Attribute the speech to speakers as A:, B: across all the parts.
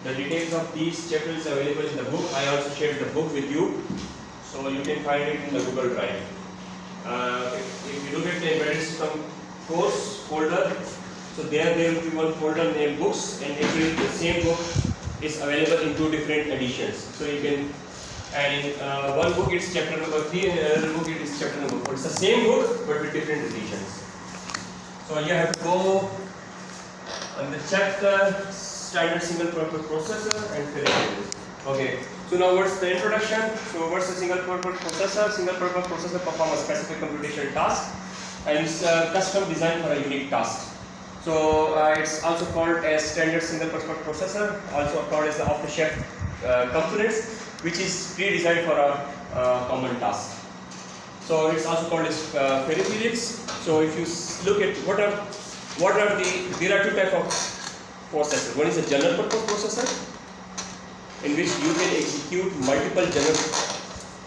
A: The details of these chapters are available in the book. I also shared the book with you, so you can find it in the Google Drive. If you look at the embedded system course folder, so there will be one folder named books, and actually the same book is available in two different editions. So you can, and in one book it's chapter number 3 and another book it is chapter number 4. It's the same book but with different editions. So you have to go on the chapter standard single purpose processor and peripherals. Okay. So now what's the introduction? So what's the single purpose processor? Single purpose processor performs a specific computational task and is custom designed for a unique task. So it's also called as standard single purpose processor, also called as the off-the-shelf components, which is pre-designed for a common task. So it's also called as peripherals. So if you look at there are two types of processors. One is a general purpose processor, in which you can execute multiple general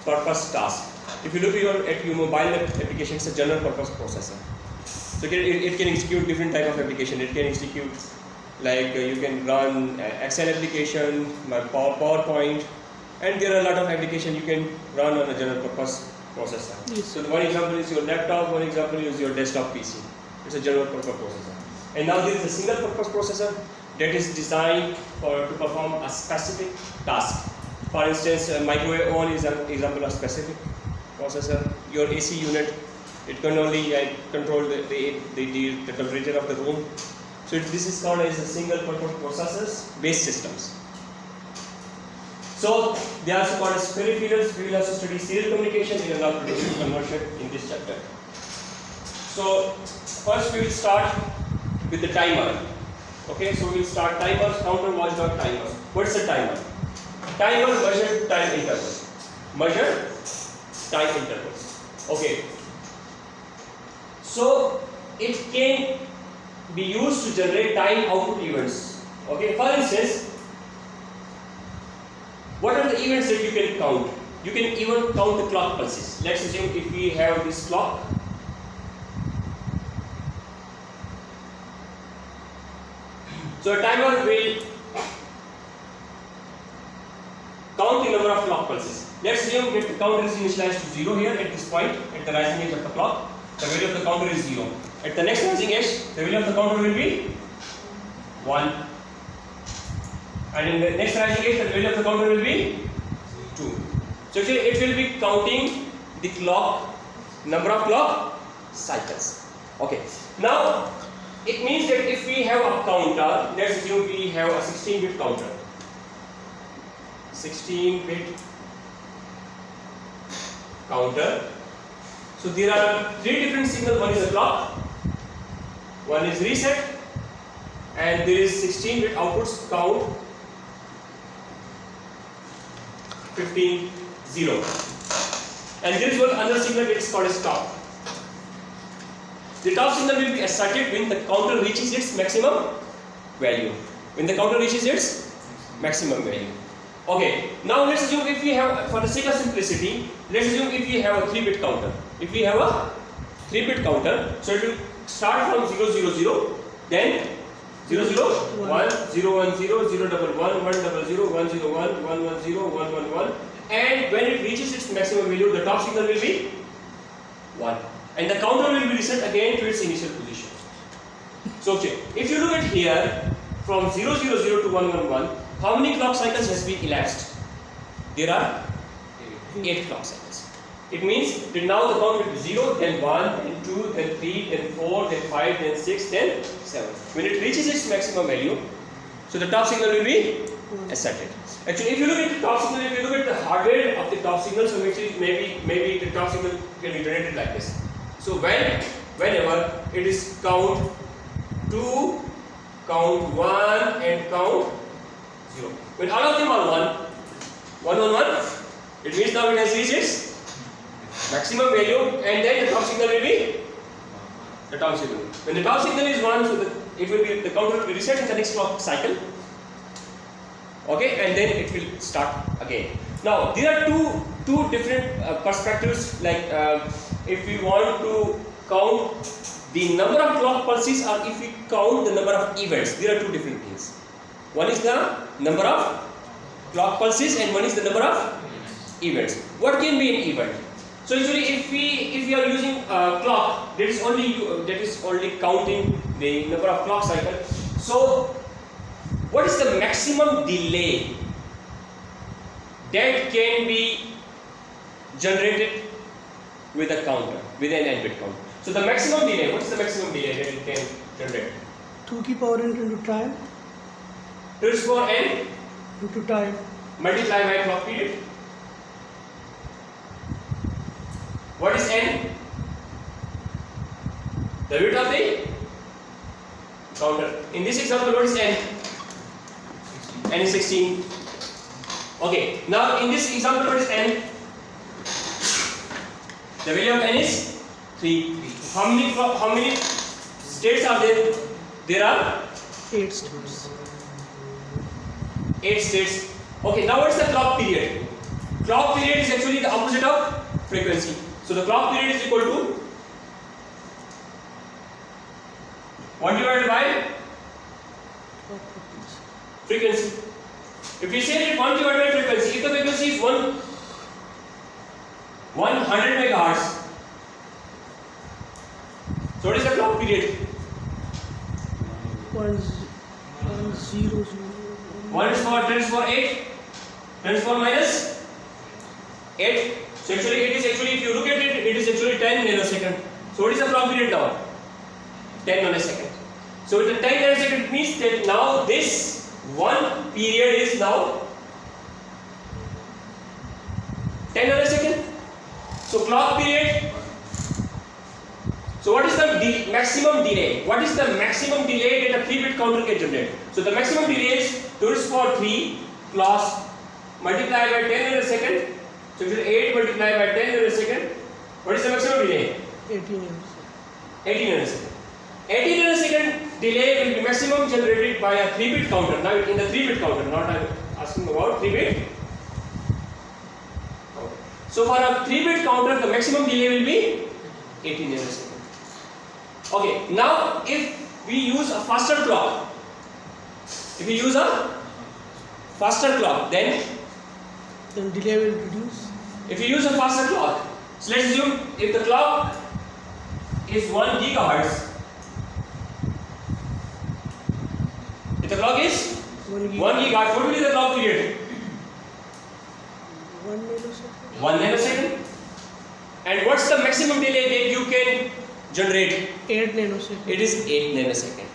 A: purpose tasks. If you look at your mobile application, it's a general purpose processor. So it can execute different type of application. It can execute like you can run Excel application, PowerPoint, and there are a lot of application you can run on a general purpose processor. Yes. So one example is your laptop, one example is your desktop PC. It's a general purpose processor. And now there is a single purpose processor that is designed to perform a specific task. For instance, a microwave oven is an example of specific processor. Your AC unit, it can only control the temperature of the room. So this is called as a single purpose processors based systems. So they are also called as peripherals. We will also study serial communication in analog to digital conversion in this chapter. So first we will start with the timer. Okay, so we will start timers, counter, watchdog, timers. What's a timer? Timer measure time intervals. Measure time intervals. Okay. So it can be used to generate time output events. Okay, for instance, what are the events that you can count? You can even count the clock pulses. Let's assume if we have this clock. So a timer will count the number of clock pulses. Let's assume that the counter is initialized to 0 here at this point, at the rising edge of the clock. The value of the counter is 0. At the next rising edge, the value of the counter will be 1. And in the next rising edge, the value of the counter will be 2. So actually it will be counting the clock, number of clock cycles. Okay. Now, it means that if we have a counter, let's assume we have a 16-bit counter. 16-bit counter. So there are 3 different signals. One is a clock, one is reset, and there is 16-bit outputs count 15 0. And there is one other signal that is called a stop. The top signal will be asserted when the counter reaches its maximum value. When the counter reaches its maximum value. Okay, now let's assume if we have, for the sake of simplicity, let's assume if we have a 3-bit counter. If we have a 3-bit counter, so it will start from 0 0 0, then 0 0 1 0 1 0 0 1 1 1 0 0 1 0 1 1 1 0 1 1 1, and when it reaches its maximum value, the top signal will be 1. And the counter will be reset again to its initial position. So okay, if you look at here, from 0 0 0 to 1 1 1, how many clock cycles has been elapsed? There are 8 clock cycles. It means that now the count will be 0, then 1, then 2, then 3, then 4, then 5, then 6, then 7. When it reaches its maximum value, so the top signal will be asserted. Actually, if you look at the top signal, if you look at the hardware of the top signal, so maybe the top signal can be generated like this. So whenever it is count 2, count 1 and count 0. When all of them are 1 on 1, it means now it has reached its maximum value, and then the top signal will be the top signal. When the top signal is 1, so the counter will be reset in the next clock cycle. Okay, and then it will start again. Now there are two different perspectives. Like if we want to count the number of clock pulses, or if we count the number of events, there are two different things. One is the
B: number of clock pulses and one is the number of events. What can be an event? So usually if we are using clock, that is only counting the number of clock cycle. So what is the maximum delay that can be generated with a counter, with an n-bit counter? So the maximum delay, what is the maximum delay that it can generate?
C: 2 की power n into time
B: 2 to the power n
C: into time.
B: multiply by clock period. What is n? The bit of the counter. In this example, what is n? N is 16. Okay. Now in this example, what is n? The value of n is 3. How many states are there? There are
C: 8 states.
B: 8 states. Okay. Now what is the clock period? Clock period is actually the opposite of frequency. So the clock period is equal to 1 divided by frequency. If we say that 1 divided by frequency, if the frequency is 100 megahertz, so what is the clock period?
C: 1 0 0
B: 1 is for 10 is for 8, 10 is for minus 8. So actually it is actually, if you look at it, it is actually 10 nanosecond. So what is the clock period now? 10 nanosecond. So with the 10 nanosecond, it means that now this one period is now 10 nanosecond. So clock period. So what is the maximum delay? What is the maximum delay that a 3-bit counter can generate? So the maximum delay is 2 to the power 3 plus multiplied by 10 nanosecond. So it is 8 multiplied by 10 nanosecond. What is the maximum delay?
C: 18 years.
B: 18 nanosecond. 18 nanosecond delay will be maximum generated by a 3-bit counter. Now in the 3-bit counter, not I'm asking about 3-bit counter. So for a 3-bit counter, the maximum delay will be 18 nanosecond. Okay, now if we use a faster clock, then
C: delay will reduce.
B: if you use a faster clock, so let's assume if the clock is 1 gigahertz, if the clock is
C: 1
B: 1 gigahertz, what will be the clock period?
C: 1 nanosecond.
B: 1 nanosecond. And what's the maximum delay that you can generate?
C: 8 nanosecond.
B: It is 8 nanosecond.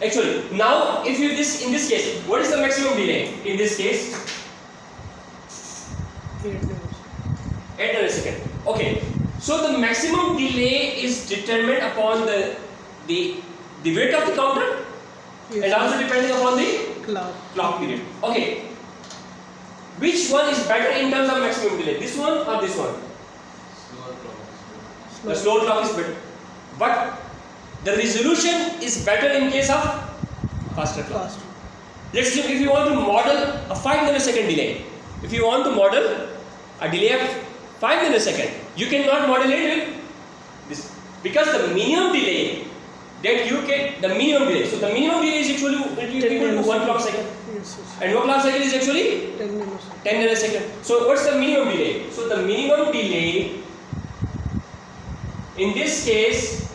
B: Actually, now if you in this case, what is the maximum delay in this case?
C: 8 nanosecond.
B: 8 nanosecond. Okay. So the maximum delay is determined upon the weight of the counter
C: Yes.
B: and also depending upon the
C: Clock
B: period. Okay. Which one is better in terms of maximum delay? This one or this one? The slow clock is better. But the resolution is better in case of faster clock.
C: Fast.
B: Let's assume if you want to model a 5 nanosecond delay. If you want to model a delay of 5 nanosecond, you cannot model it with this. Because the minimum delay that you get, so the minimum delay is actually equal to 1 clock cycle.
C: Yes, yes.
B: And 1 clock cycle is actually
C: 10 nanosecond.
B: 10 nanosecond. So what's the minimum delay? So the minimum delay in this case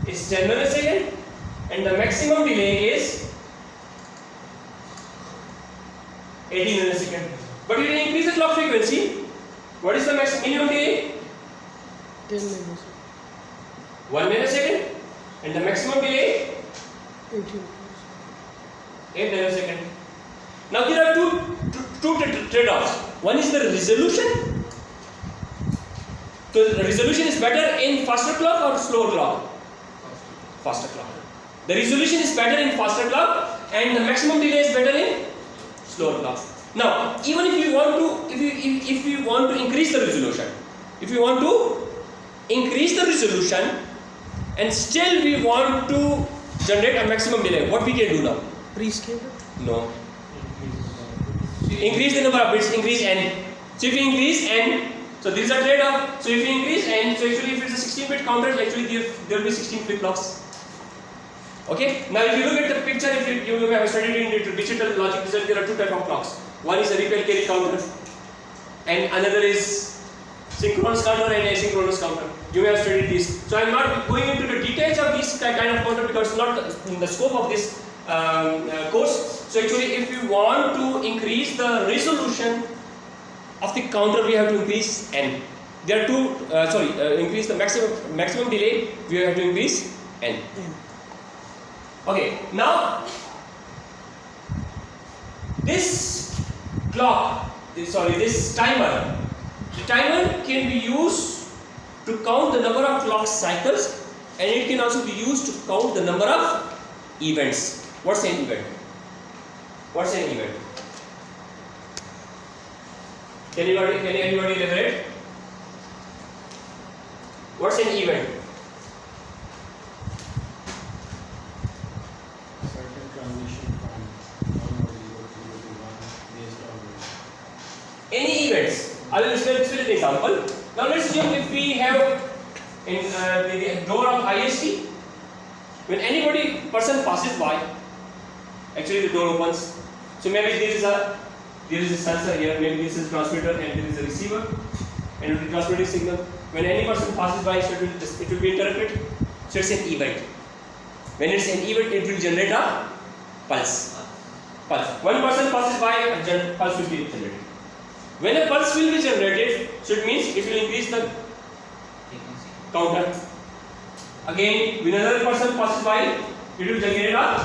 B: is 10 nanosecond and the maximum delay is 18 nanosecond. But you can increase the clock frequency. What is the minimum delay?
C: 10 nanosecond.
B: 1 nanosecond and the maximum delay
C: 18.
B: 8 nanosecond. Now there are two trade-offs. One is the resolution. So the resolution is better in faster clock or slower clock? Faster clock. The resolution is better in faster clock and the maximum delay is better in slower clock. Now, even if you want to, if you want to increase the resolution, and still we want to generate a maximum delay, what we can do now?
C: Prescale it.
B: No. Increase the number of bits, increase n. So if you increase n, so this is a trade-off. So if you increase n, so actually if it's a 16-bit counter, actually there will be 16 flip-flops. Okay. Now, if you look at the picture, if you have studied in digital logic design, there are two types of clocks. One is a repair carry counter, and another is synchronous counter and asynchronous counter. You may have studied this. So I am not going into the details of this kind of counter because it's not in the scope of this course. So actually, if you want to increase the resolution of the counter, we have to increase n. There are two. Increase the maximum delay. We have to increase n. Okay. Now this clock. This timer. The timer can be used to count the number of clock cycles, and it can also be used to count the number of events. What's an event? What's an event? Can anybody elaborate? What's an event?
D: Certain transition from one or zero to one based on
B: Any events. I will explain an example. Now let's assume if we have in the door of IST, when person passes by, actually the door opens. So maybe there is a sensor here, maybe this is a transmitter and there is a receiver, and it will be transmitting signal. When any person passes by, so it will be interrupted. So it's an event. When it's an event, it will generate a pulse. One person passes by, a pulse will be generated. When a pulse will be generated, so it means it will increase the counter. Again, when another person passes by, it will generate a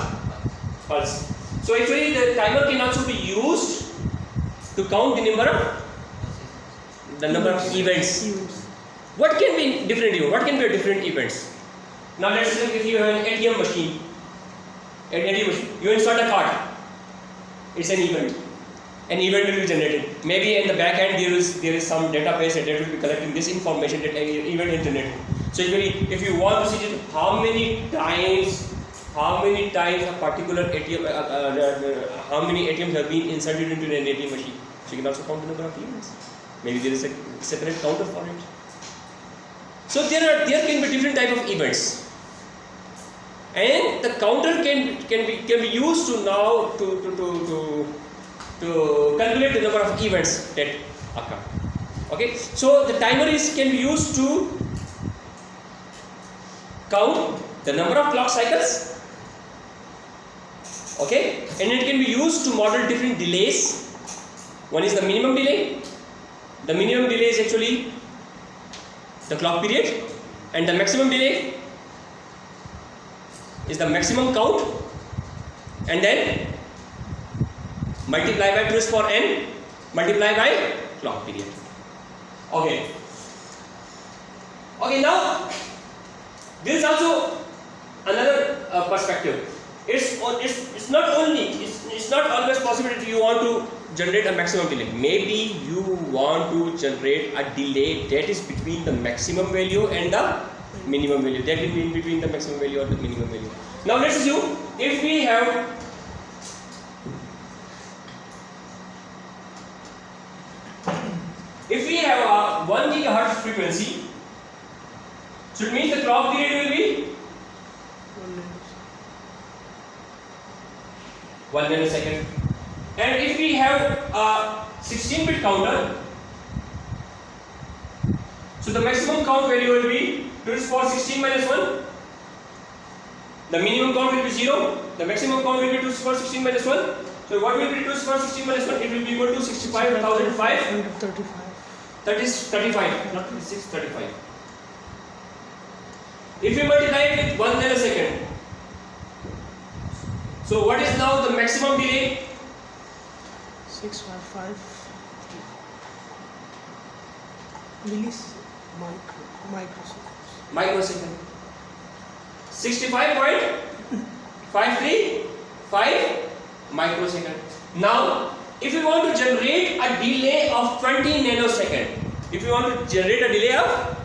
B: pulse. So actually, the timer can also be used to count the number of events. What can be different events? What can be different events? Now let's say if you have an ATM machine, you insert a card. It's an event. An event will be generated. Maybe in the back end there is some database that will be collecting this information that an event is generated. So if you want to see how many times a particular ATM, how many ATMs have been inserted into an ATM machine, so you can also count the number of events. Maybe there is a separate counter for it. So there can be different type of events, and the counter can be used to now to calculate the number of events that occur. Okay, so the timer can be used to count the number of clock cycles. Okay, and it can be used to model different delays. One is the minimum delay. The minimum delay is actually the clock period, and the maximum delay is the maximum count, and then multiply by 2 for n, multiply by clock period. Okay. Now there is also another perspective. It's not always possible that you want to generate a maximum delay. Maybe you want to generate a delay that is between the maximum value and the minimum value. That will be in between the maximum value or the minimum value. Now let's assume if we have a 1 gigahertz frequency, so it means the clock period will be 1 nanosecond. And if we have a 16-bit counter, so the maximum count value will be 2 to the power 16 minus 1. The minimum count will be 0. The maximum count will be 2 to the power 16 minus 1. So what will be 2 to the power 16 minus 1? It will be equal to 65,005. That is 35, not 36, 35. If you multiply it with 1 nanosecond, so what is now the maximum delay?
C: 655
B: Microsecond. 65.535 microsecond. Now, if you want to generate a delay of 20 nanosecond, if you want to generate a delay of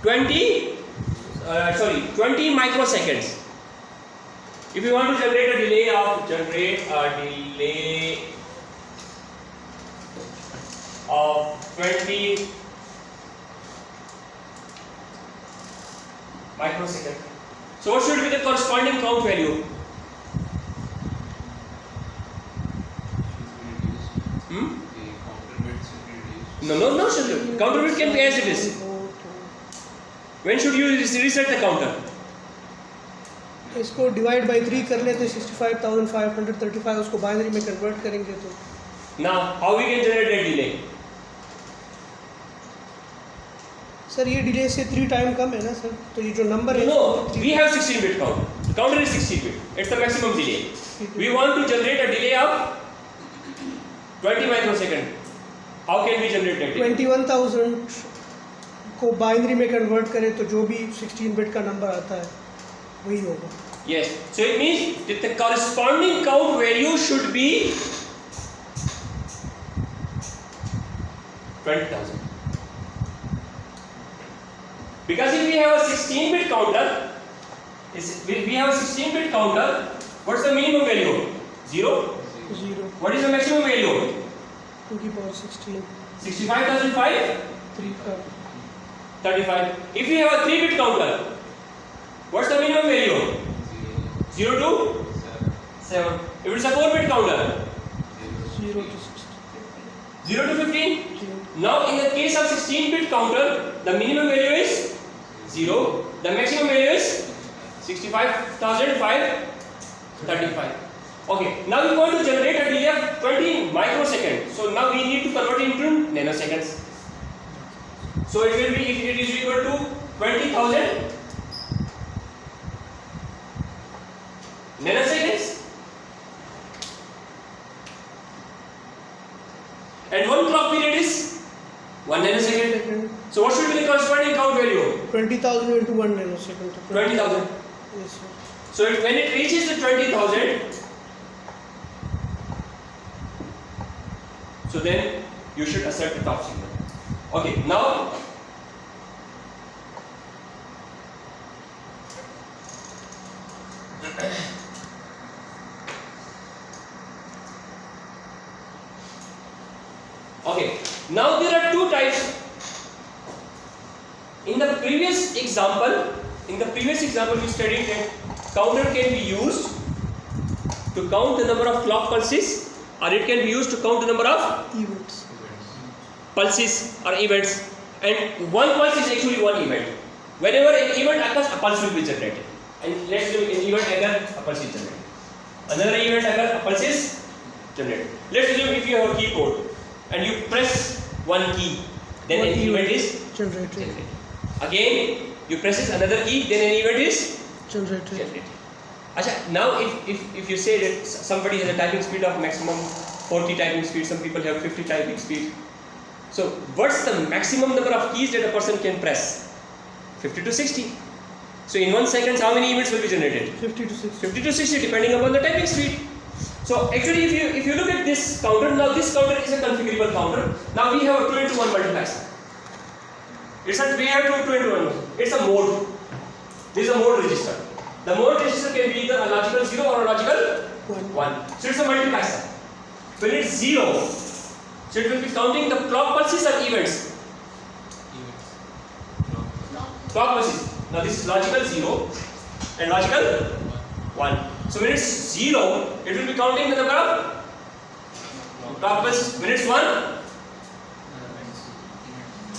B: 20 microseconds, if you want to generate a delay of 20 microsecond, So what should be the corresponding count value? Hmm?
D: The counter bits will be reduced.
B: No, sir. Counter bit can be as it is. When should you reset the counter?
C: इसको divide by 3 कर लेते 65,535 उसको binary में convert करेंगे तो
B: Now, how we can generate that delay?
C: Sir ये delay से 3 time कम है ना सर, तो ये जो नंबर है
B: No, we have 16-bit counter. The counter is 16-bit. It's the maximum delay. We want to generate a delay of 20 microsecond. How can we generate that delay?
C: 21,000 को binary में convert करें तो जो भी 16 बिट का number आता है वही होगा.
B: Yes. So it means that the corresponding count value should be 20,000. Because if we have a 16-bit counter, we have a 16-bit counter. What's the minimum value? 0.
C: 0
B: What is the maximum value?
C: 2 की power 16
B: 65,005.
C: 3 का
B: 35. If we have a 3-bit counter, what's the minimum value? 0 to 7. If it's a 4-bit counter,
C: 0 to 16
B: 0 to 15.
C: 0.
B: Now in the case of 16-bit counter, the minimum value is 0. The maximum value is 65,535. Okay. Now we want to generate a delay of 20 microseconds. So now we need to convert it into nanoseconds. So it will be, it is equal to 20,000 nanoseconds. And one clock period is 1 nanosecond. So what should be the corresponding count value?
C: 20,000 into 1 nanosecond.
B: 20,000.
C: Yes sir.
B: So when it reaches the 20,000, so then you should accept the top signal. Okay, now okay, now there are two types. In the previous example, we studied that counter can be used to count the number of clock pulses, or it can be used to count the number of
C: Events.
B: pulses or events. And one pulse is actually one event. Whenever an event occurs, a pulse will be generated. And let's do an event occurs, a pulse is generated. Another event occurs, a pulse is generated. Let's assume if you have a keyboard and you press one key, then
C: One
B: an event
C: event
B: is
C: Generated.
B: generated. Again, you press another key, then an event is
C: Generated.
B: generated. Acha, now if you say that somebody has a typing speed of maximum 40 typing speed, some people have 50 typing speed. So what's the maximum number of keys that a person can press? 50 to 60. So in 1 second, how many events will be generated?
C: 50 to 60.
B: 50 to 60 depending upon the typing speed. So actually if you look at this counter, now this counter is a configurable counter. Now we have a 2 into 1 multiplexer. We have 2 into 1. It's a mode. This is a mode register. The mode register can be either a logical 0 or a logical 1. So it's a multiplexer. When it's 0, so it will be counting the clock pulses or events. Clock pulses. Now this is logical 0 and logical 1. So when it's 0, it will be counting the number of clock pulses. When it's 1,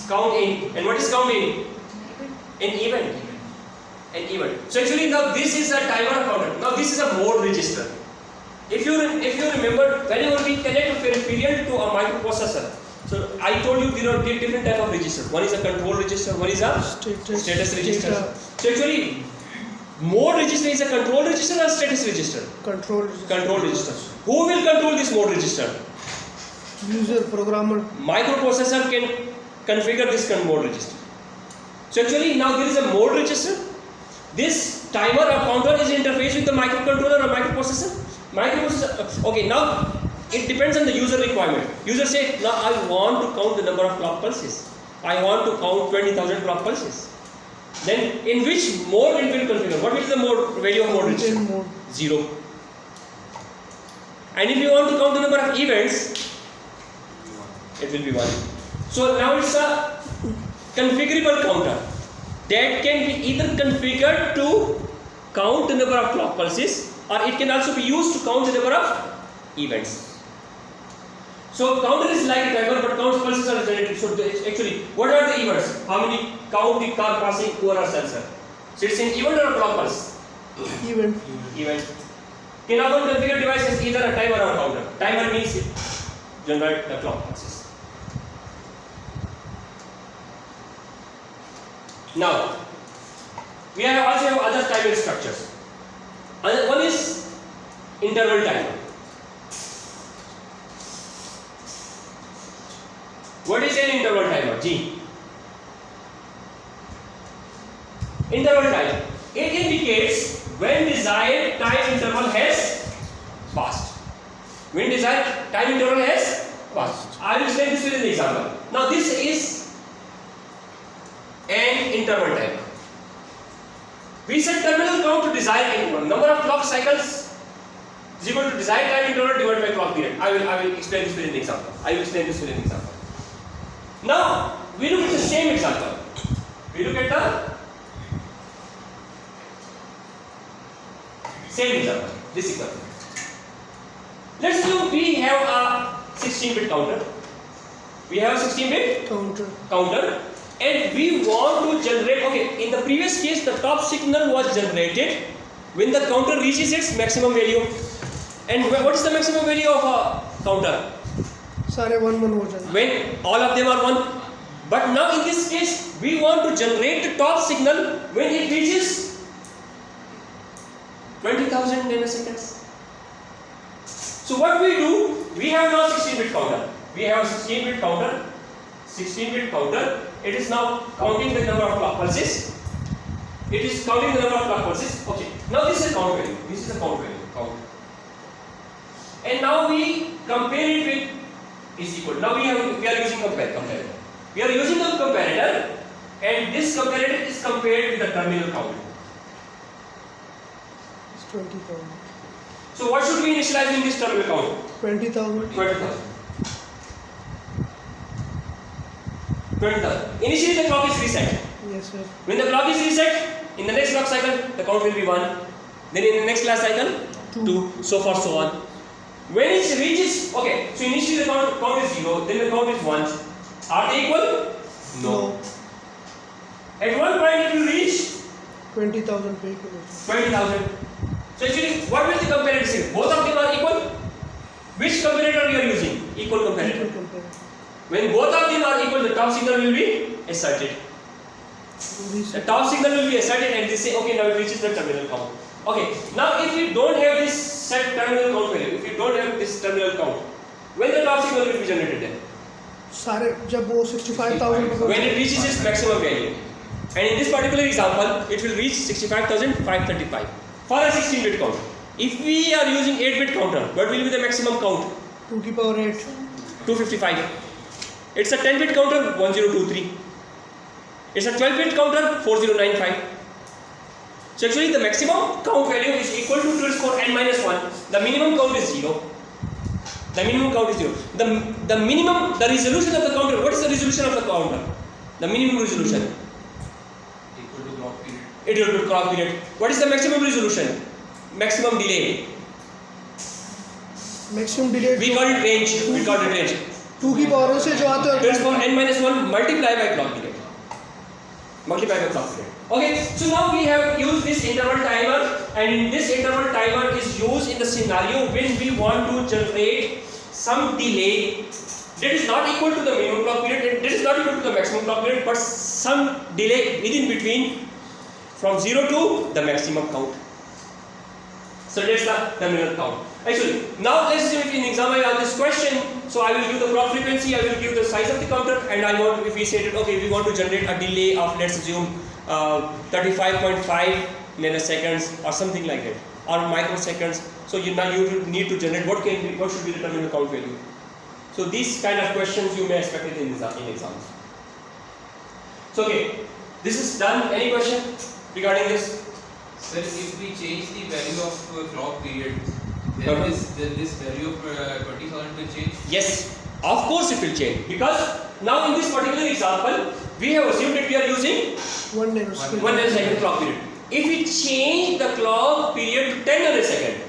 B: count in. And what is count in? An event. An event. So actually now this is a timer counter. Now this is a mode register. If you remember, whenever we connect a peripheral to a microprocessor, so I told you there are different type of registers. One is a control register, one is a status register.
C: Data.
B: So actually, mode register is a control register or status register?
C: Control register.
B: Control register. Who will control this mode register?
C: User, programmer.
B: Microprocessor can configure this mode register. So actually now there is a mode register. This timer or counter is interfaced with the microcontroller or microprocessor. Okay, now it depends on the user requirement. User say, now I want to count the number of clock pulses. I want to count 20,000 clock pulses. Then in which mode it will configure? What is the mode value of mode register?
C: In mode.
B: 0. And if you want to count the number of events, it will be 1. So now it's a configurable counter that can be either configured to count the number of clock pulses, or it can also be used to count the number of events. So counter is like a timer, but counts pulses are generated. So actually, what are the events? How many count the car passing over our sensor? So it's an event or a clock pulse?
C: Event.
B: Event. Can often configure device as either a timer or a counter. Timer means it generate the clock pulses. Now, we also have other timing structures. One is interval timer. What is an interval timer? G. Interval time. It indicates when desired time interval has passed. When desired time interval has passed. I will explain this with an example. Now this is an interval timer. We set terminal count to desired interval. Number of clock cycles is equal to desired time interval divided by clock period. I will explain this with an example. Now we look at the same example. We look at the same example. This example. Let's assume we have a 16-bit counter. We have a 16-bit counter. And we want to generate, okay, in the previous case the top signal was generated when the counter reaches its maximum value. And what is the maximum value of a counter?
C: सारे 1 1 हो जाएंगे.
B: When all of them are 1. But now in this case we want to generate the top signal when it reaches 20,000 nanoseconds. So what we do, we have now 16-bit counter. We have a 16-bit counter. 16-bit counter. It is now counting the number of clock pulses. Okay. Now this is a count value. Count. And now we compare it with is equal. Now we are using comparator. We are using a comparator, and this comparator is compared with the terminal count.
C: It's 20,000.
B: So what should we initialize in this terminal count?
C: 20,000.
B: 20,000. Initially the clock is reset.
C: Yes, sir.
B: When the clock is reset, in the next clock cycle, the count will be 1. Then in the next clock cycle, 2. So far, so on. When it reaches, okay, so initially the count is 0, then the count is 1. Are they equal? No. At one point it will reach
C: 20,000 vehicles.
B: 20,000. So actually, what will the comparator say? Both of them are equal? Which comparator we are using? Equal comparator. When both of them are equal, the top signal will be asserted. The top signal will be asserted and they say, okay, now it reaches the terminal count. Okay, now if you don't have this set terminal count value, if you don't have this terminal count, when the top signal will be generated then?
C: सारे जब वो 65,000
B: When it reaches its maximum value. And in this particular example, it will reach 65,535 for a 16-bit count. If we are using 8-bit counter, what will be the maximum count?
C: 2 की power 8.
B: 255. It's a 10-bit counter, 1023. It's a 12-bit counter, 4095. So actually the maximum count value is equal to 2 to the power n minus 1. The minimum count is 0. The resolution of the counter, what is the resolution of the counter? The minimum resolution.
D: Equal to clock period.
B: Equal to clock period. What is the maximum resolution? Maximum delay.
C: Maximum delay.
B: We call it range.
C: 2 की power से जो आते हैं.
B: 2 to the power n minus 1 multiply by clock period. Okay, so now we have used this interval timer, and in this interval timer is used in the scenario when we want to generate some delay that is not equal to the minimum clock period and that is not equal to the maximum clock period, but some delay within between from 0 to the maximum count. So that's the terminal count. Actually, now let's say if in exam I have this question, so I will give the clock frequency, I will give the size of the counter, and I want, if we say that okay, we want to generate a delay of, let's assume 35.5 nanoseconds or something like that, or microseconds. So now you need to generate what should be the terminal count value. So these kind of questions you may expect it in exams. So okay, this is done. Any question regarding this?
E: Sir, if we change the value of clock period, then this value of 20,000 will change?
B: Yes, of course it will change, because now in this particular example we have assumed that we are using
C: 1 nanosecond.
B: 1 nanosecond clock period. if we change the clock period to 10 nanosecond,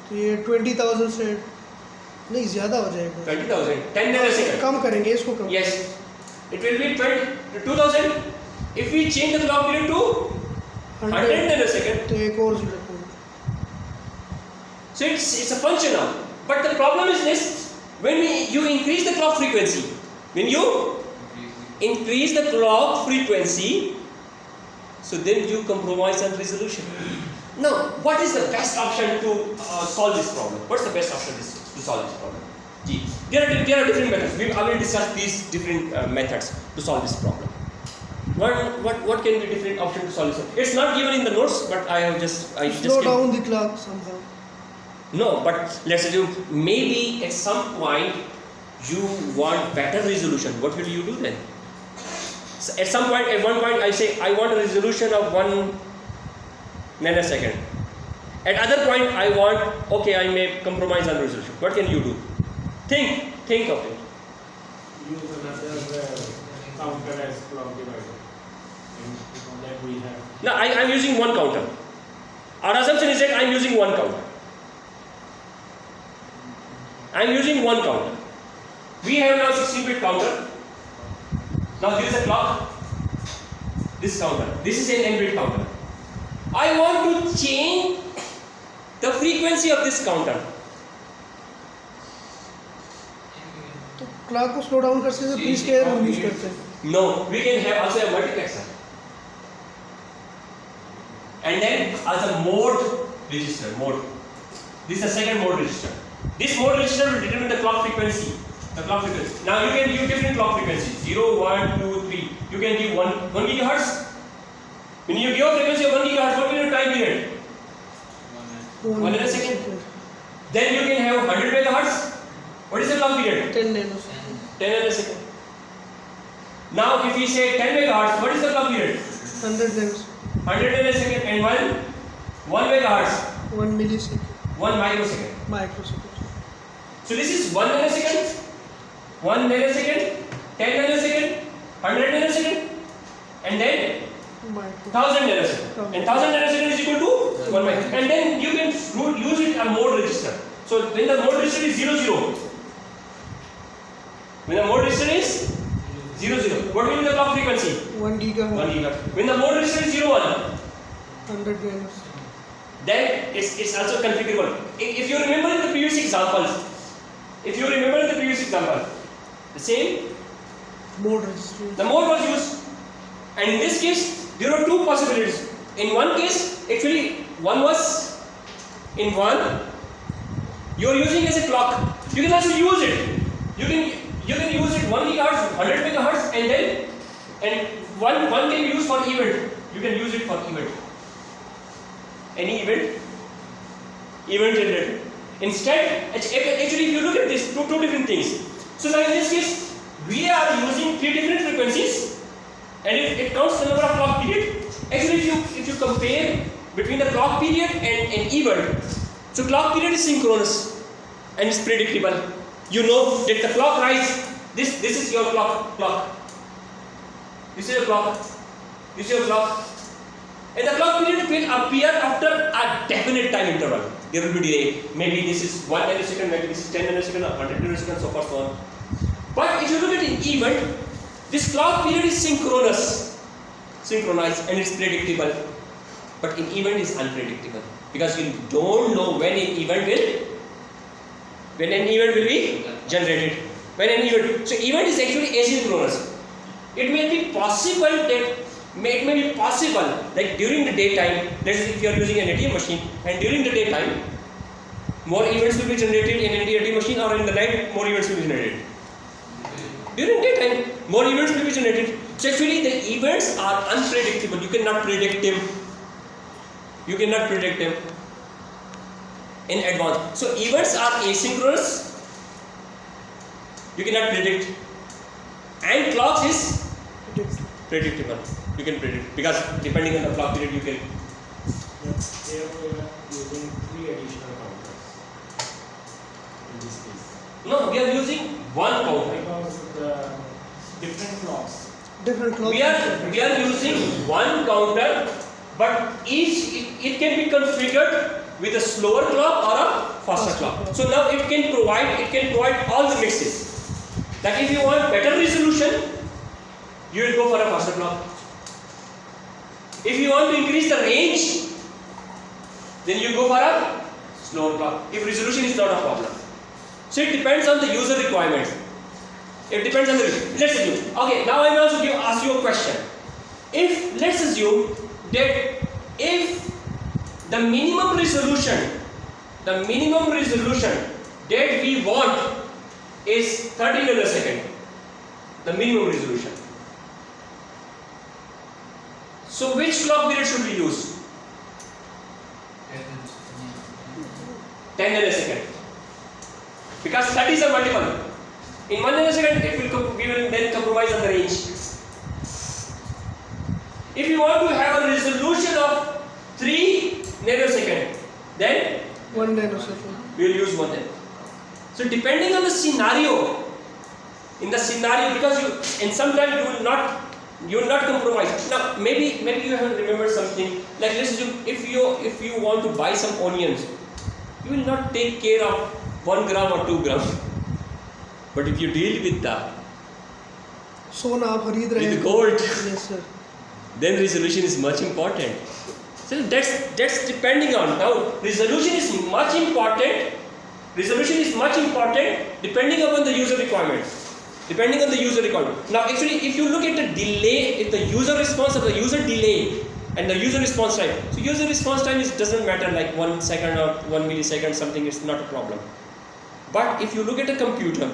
C: तो ये 20,000 से नहीं ज़्यादा हो जाएगा.
B: 20,000, 10 nanosecond.
C: कम करेंगे इसको कम.
B: Yes, it will be 2,000. If we change the clock period to 100 nanosecond,
C: तो एक और जीरो होगा.
B: so it's a function now. But the problem is this: when you increase the clock frequency, when you increase the clock frequency, so then you compromise on resolution. Now, what is the best option to solve this problem? What's the best option to solve this problem? Gee, there are different methods. I will discuss these different methods to solve this problem. What can be different option to solve this? It's not given in the notes, but I just
C: Slow down the clock somehow.
B: No, but let's assume maybe at some point you want better resolution. What will you do then? So at one point I say I want a resolution of 1 nanosecond. At other point I want, okay, I may compromise on resolution. What can you do? Think of it.
D: Use another counter as clock divider. And that we have.
B: Now I'm using one counter. Our assumption is that I'm using one counter. I'm using one counter. We have now 16-bit counter. Now there is a clock. This counter. This is an n-bit counter. I want to change the frequency of this counter.
C: तो clock को slow down कर सकते हैं, please care हम use करते हैं.
B: No, we can have also a multiplexer. And then as a mode register, mode. This is a second mode register. This mode register will determine the clock frequency. Now you can give different clock frequencies. 0, 1, 2, 3. You can give 1 gigahertz. When you give a frequency of 1 gigahertz, what will your time period? 1 nanosecond. Then you can have 100 megahertz. What is the clock period?
C: 10 nanosecond.
B: 10 nanosecond. Now if we say 10 megahertz, what is the clock period?
C: 100 nanosecond.
B: 100 nanosecond and 1 megahertz,
C: 1 millisecond.
B: 1 microsecond.
C: Microsecond.
B: So this is 1 nanosecond, 1 nanosecond, 10 nanosecond, 100 nanosecond, and then
C: Micro.
B: 1000 nanosecond. And 1000 nanosecond is equal to 1 microsecond. And then you can use it a mode register. So when the mode register is 00, when the mode register is 00, what will be the clock frequency?
C: 1 gigahertz.
B: 1 gigahertz. When the mode register is 01,
C: 100 nanosecond.
B: then it's also configurable. If you remember in the previous example, the same,
C: Mode registry.
B: the mode was used, and in this case there are two possibilities. In one case, actually one was in one, you are using as a clock. You can also use it. You can use it 1 gigahertz, 100 megahertz, and one can be used for event. You can use it for event. Any event generated. Instead, actually, if you look at this, two different things. So now in this case, we are using 3 different frequencies, and it counts the number of clock period. Actually, if you compare between the clock period and an event, so clock period is synchronous and it's predictable. You know that the clock rise. This is your clock. This is your clock. This is your clock. And the clock period will appear after a definite time interval. There will be delay. Maybe this is 1 nanosecond, maybe this is 10 nanosecond, or 100 nanosecond, so forth, so on. But if you look at an event, this clock period is synchronized, and it's predictable. But an event is unpredictable because you don't know when an event will be generated. So event is actually asynchronous. It may be possible like during the daytime, let's say if you are using an ATM machine, and during the daytime more events will be generated in an ATM machine, or in the night more events will be generated. During daytime more events will be generated. So actually the events are unpredictable. You cannot predict them in advance. So events are asynchronous. You cannot predict. And clocks is predictable. You can predict because depending on the clock period you can.
D: Here we are using 3 additional counters in this case.
B: No, we are using one counter.
D: Because the different clocks.
C: Different clocks.
B: We are using one counter but it can be configured with a slower clock or a faster clock. So now it can provide all the mixes. Like if you want better resolution, you will go for a faster clock. If you want to increase the range, then you go for a slower clock. If resolution is not a problem. So it depends on the user requirements. It depends on the let's assume. Okay, now I will also ask you a question. If let's assume that if the minimum resolution that we want is 30 nanosecond, the minimum resolution. So which clock period should we use? 10 nanosecond. Because 30 is a multiple. In 1 nanosecond, we will then compromise on the range. If you want to have a resolution of 3 nanosecond, then
C: 1 nanosecond.
B: we will use 1 then. So depending on the scenario, because in some time you will not compromise. Now maybe you have remembered something. Like let's assume if you want to buy some onions, you will not take care of 1 gram or 2 gram. But if you deal with the
C: सोना आप खरीद रहे
B: with
C: हैं
B: gold,
C: yes sir.
B: then resolution is much important. So that's depending on now. Resolution is much important. Resolution is much important depending upon the user requirement. Now actually, if you look at the delay, if the user response or the user delay and the user response time. So user response time doesn't matter, like 1 second or 1 millisecond, something is not a problem. But if you look at a computer,